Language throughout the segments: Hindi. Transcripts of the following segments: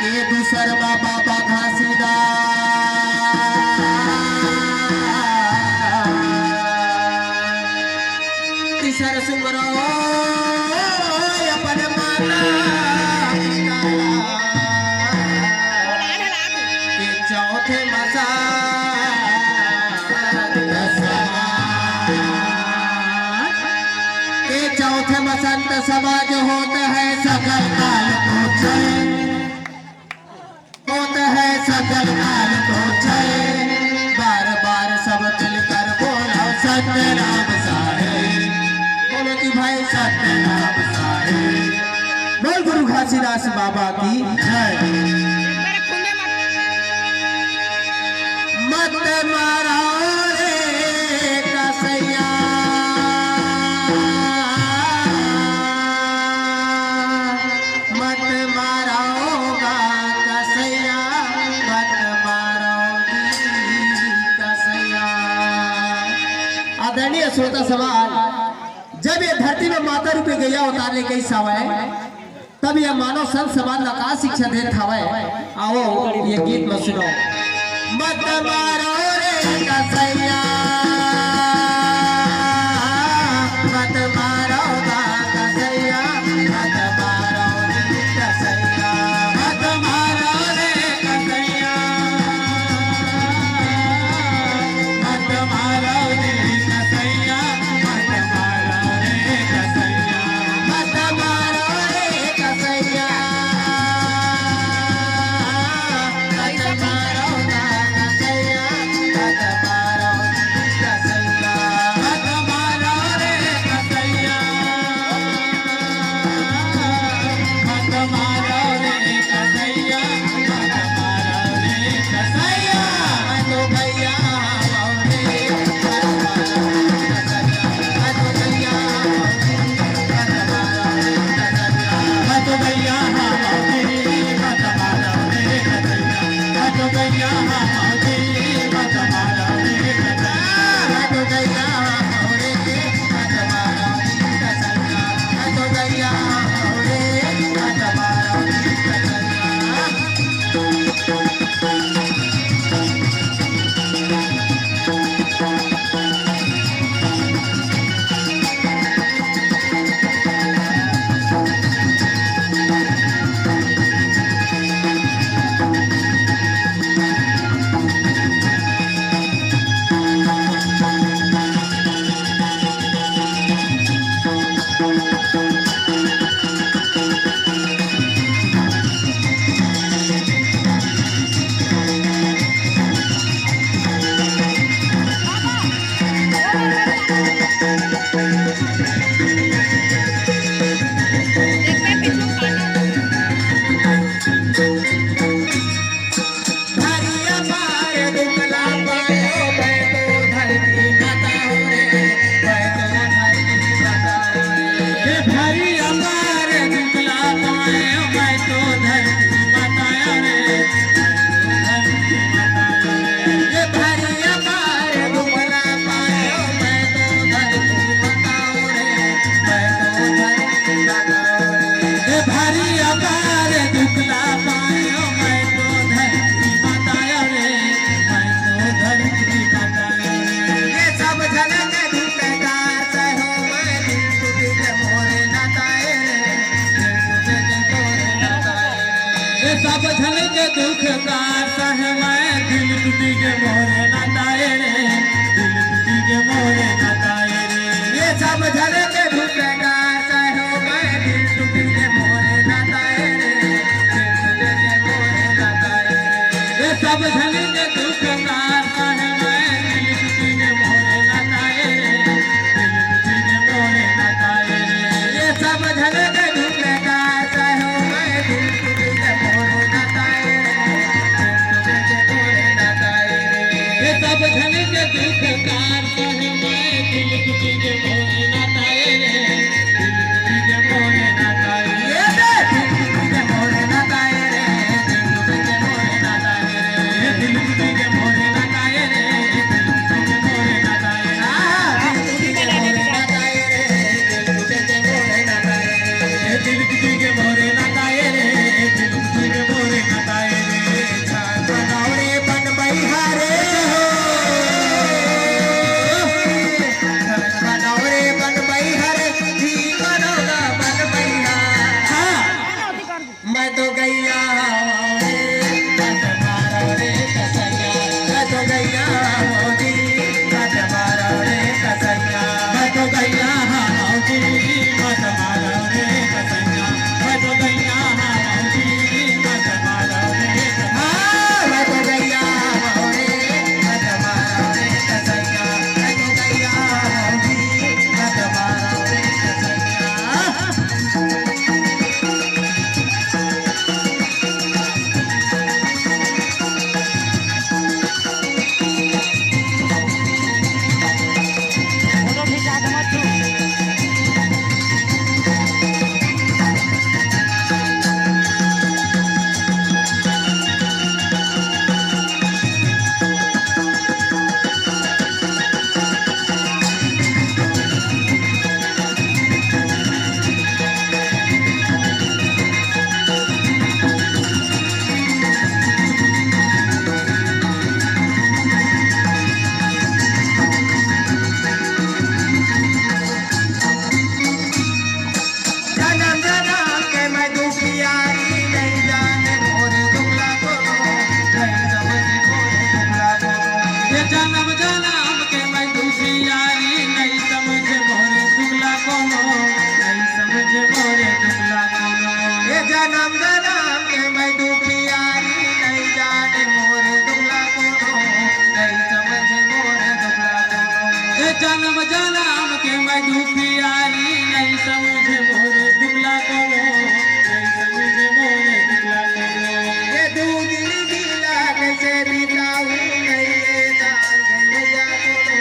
के दूसर बाबा घासीदार तीसर सुमरो अपन माता के चौथे मसा के चौथे बसंत समाज होता है सकल काल को जय होता है सकल काल को जय बार बार सब मिलकर बोलो सत्य नाम सारे बोलो कि भाई सत्य नाम सारे बोल गुरु घासीदास बाबा की जय। मत मारा रे कसैया मत मारोगा कसैया मत मारोगी कसैया। आदरणीय श्रोता सवाल, जब ये धरती में माता रूपी गैया उतारने गई सवय तब यह मानव संत समाज का का शिक्षा देत हवय। आओ ये गीत में सुनो। मत मारो रे कसैया मत मारोगा कसैया मत मारोगी कसैया मत मारो रे कसैया मत मारो रे कसैया मत मारो रे कसैया मत मारो रे कसैया मत मारोगा कसैया मत मारोगी कसैया मत मारो रे कसैया मत मारो रे कसैया मत मारो रे कसैया। मैं तो भैया मौरे मत मारो कसैया मैं तो भैया मत मारो रे कसैया मैं तो भैया मौरे मत मारो रे कसैया मैं तो भैया मौरे मत मारो रे कसैया मैं तो भैया मौरे मत मारो रे कसैया मैं तो भैया मौरे मत मारो रे कसैया। धरिया पार दुखला पायो मैं तो धरती माता हूँ रे मैं तो धरती माता हूँ रे। ये धरिया पार दुखला पायो मैं तो धरती माता हूँ रे धरती माता हूँ रे। ये धरिया पार दुखला पायो मैं तो धरती माता हूँ रे मैं तो धरती माता हूँ रे। ये धरिया पार दुखला पायो मैं तो धरती माता हूँ रे मैं तो धरती माता हूँ रे। ये सब झलक दुखकार सहो मैं दिल टूटी के मोरे नाताए रे दिल टूटे के मोरे नाताए रे। ये सब झलक दुखकार सहे मैं दिल टूटी के मोरे नाताए रे दिल टूटी के मोरे नाताए रे। ये सब झलक दुखकार सहो मैं दिल टूटी के मोरे नाताए रे दिल टूटे के मोरे नाताए रे। ये सब झलक दुखकार सहे मैं दिल टूटी के मोरे नाताए रे दिल टूटी के मोरे नाताए रे। ये सब झलक दुखकार सहो मैं दिल टूटी के मोरे नाताए रे दिल टूटे के मोरे नाताए रे। ये सब झलक दुखकार सहे मैं दिल टूटी के मोरे नाताए रे दिल टूटी के मोरे नाताए रे। ये दिल टूटी के मोरे नाताए रे दिल टूटी के मोरे नाताए रे। ये दिल टूटी के मोरे नाताए रे दिल टूटी के मोरे नाताए रे। दिल टूटी के मोरे नाताए रे दिल टूटे के मोरे नाताए रे। ये दिल टूटी के मोरे नाताए रे दिल टूटी के मोरे नाताए रे। जन्म के मैं दुखियारी नहीं समझे मोरे दुबला कोनो नहीं समझे मोरे दुबला कोनो ये दो दिन गिला कैसे बिताऊं नहीं ये जान भैया कोनो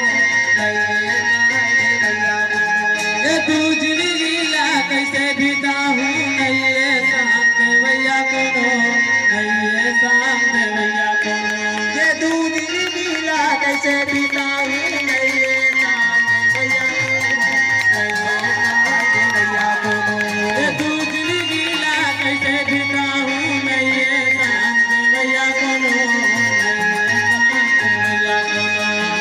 नहीं ये जान भैया कोनो ये दो दिन गिला कैसे बिताऊं नहीं ये जान भैया कोनो नहीं ये जान भैया कोनो ये दो दिन गिला कैसे बिताऊं नहीं ये जान भैया कोनो ये दो दिन गिला कैसे बिताऊं नहीं ये जान भैया कोनो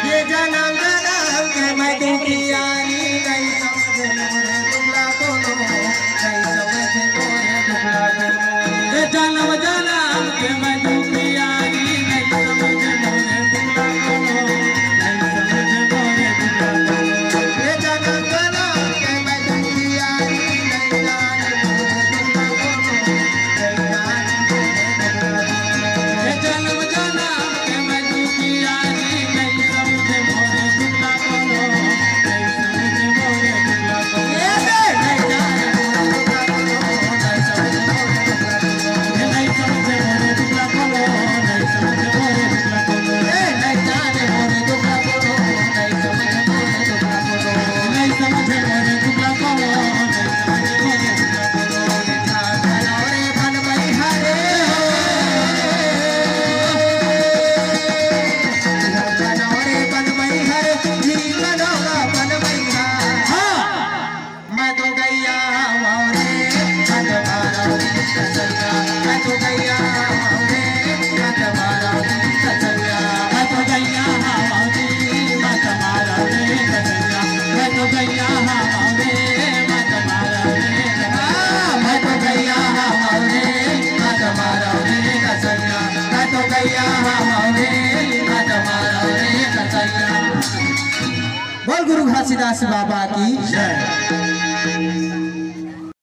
ये जन्म जन्म के मैं दुखियारी नहीं समझे मोरे दुबला कोनो नहीं समझे मोरे दुबला कोनो ये जन्म जन्म के मैं दुखियारी नहीं समझे मोरे दुबला कोनो नहीं समझे मोरे दुबला कोनो ये जन्म जन्म के मैं दुखियारी नहीं जाने मोरे दुबला कोनो नहीं जाने मोरे दुबला कोनो ये जन्म जन्म के मैं दुखियारी नहीं समझे मोरे दुबला कोनो नहीं समझे मोरे दुबला कोनो ये नहीं जाने मोरे दुबला कोनो नहीं समझे मोरे दुबला कोनो ये नहीं समझे मोरे दुबला कोनो नहीं समझे मोरे दुबला कोनो ये नहीं जाने मोरे दुबला कोनो नहीं समझे मोरे दुबला कोनो नहीं समझे मोरे दुबला कोनो नहीं समझे मोरे दुबला कोनो रे बन मई हरे रे बन मई हरे जीवन होगा बन मई हाँ मैं तो गैया रे मैं तुम्हारा कसैया मैं तो गैया रे मैं तुम्हारा कसैया मैं तो गैया रे मैं तुम्हारा कसैया मैं तो गैया रे मैं तुम्हारा कसैया मैं तो गैया रे मैं तुम्हारा कसैया मैं तो गैया रे मैं तुम्हारा कसैया। बोल गुरु घासीदास बाबा की जय।